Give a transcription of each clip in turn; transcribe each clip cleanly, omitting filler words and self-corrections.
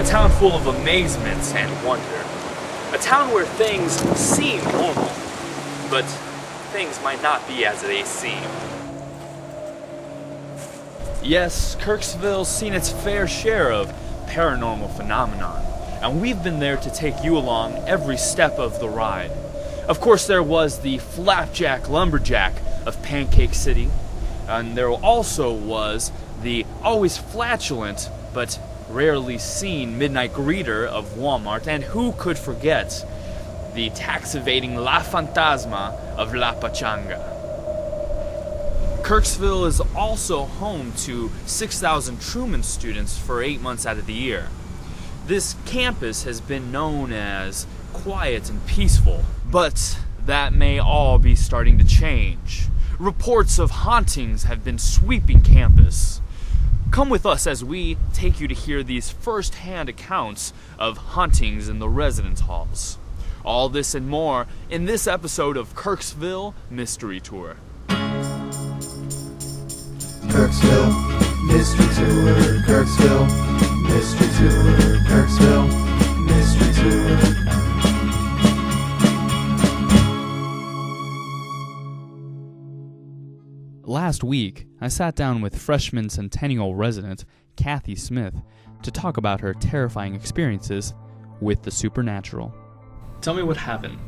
town full of amazement and wonder. A town where things seem normal, but things might not be as they seem. Yes, Kirksville's seen its fair share of paranormal phenomenon, and we've been there to take you along every step of the ride. Of course, there was the flapjack lumberjack of Pancake City, and there also was the always flatulent but rarely seen midnight greeter of Walmart, and who could forget the tax-evading La Fantasma of La Pachanga. Kirksville is also home to 6,000 Truman students for 8 months out of the year. This campus has been known as quiet and peaceful, but that may all be starting to change. Reports of hauntings have been sweeping campus. Come with us as we take you to hear these first-hand accounts of hauntings in the residence halls. All this and more in this episode of Kirksville Mystery Tour. Kirksville Mystery Tour, Kirksville Mystery Tour, Kirksville Mystery Tour. Last week, I sat down with freshman Centennial resident Kathy Smith to talk about her terrifying experiences with the supernatural. Tell me what happened.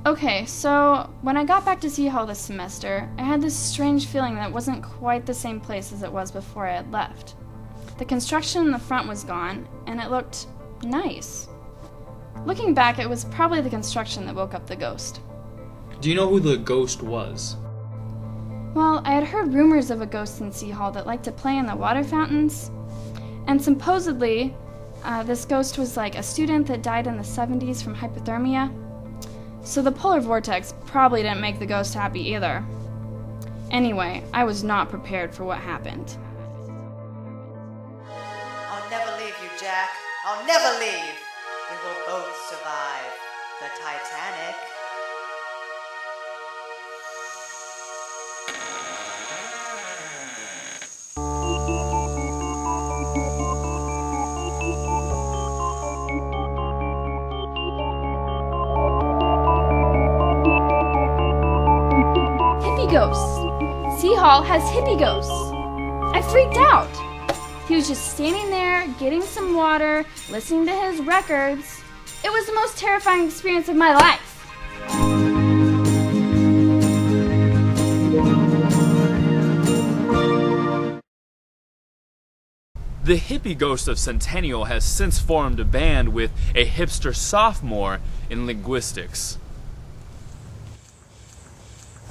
Okay, so when I got back to Sea Hall this semester, I had this strange feeling that it wasn't quite the same place as it was before I had left. The construction in the front was gone, and it looked nice. Looking back, it was probably the construction that woke up the ghost. Do you know who the ghost was? Well, I had heard rumors of a ghost in Sea Hall that liked to play in the water fountains, and supposedly, this ghost was like a student that died in the 70s from hypothermia. So the polar vortex probably didn't make the ghost happy either. Anyway, I was not prepared for what happened. I'll never leave you, Jack. I'll never leave. We will both survive the Titanic. Ghosts. Sea Hall has hippie ghosts. I freaked out. He was just standing there, getting some water, listening to his records. It was the most terrifying experience of my life. The hippie ghost of Centennial has since formed a band with a hipster sophomore in linguistics.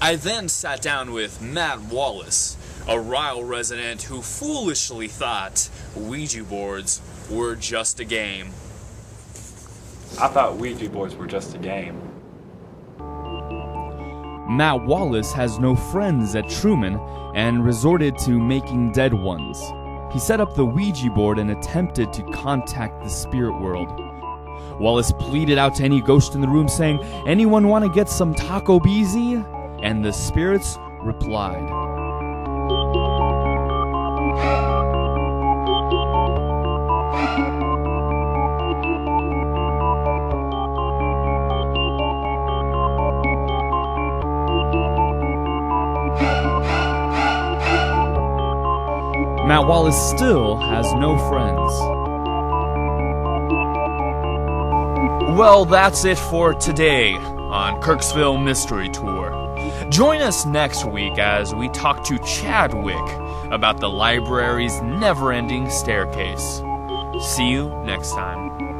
I then sat down with Matt Wallace, a Ryle resident who foolishly thought Ouija boards were just a game. I thought Ouija boards were just a game. Matt Wallace has no friends at Truman and resorted to making dead ones. He set up the Ouija board and attempted to contact the spirit world. Wallace pleaded out to any ghost in the room saying, "Anyone want to get some taco beezy?" And the spirits replied. Matt Wallace still has no friends. Well, that's it for today on Kirksville Mystery Tour. Join us next week as we talk to Chadwick about the library's never-ending staircase. See you next time.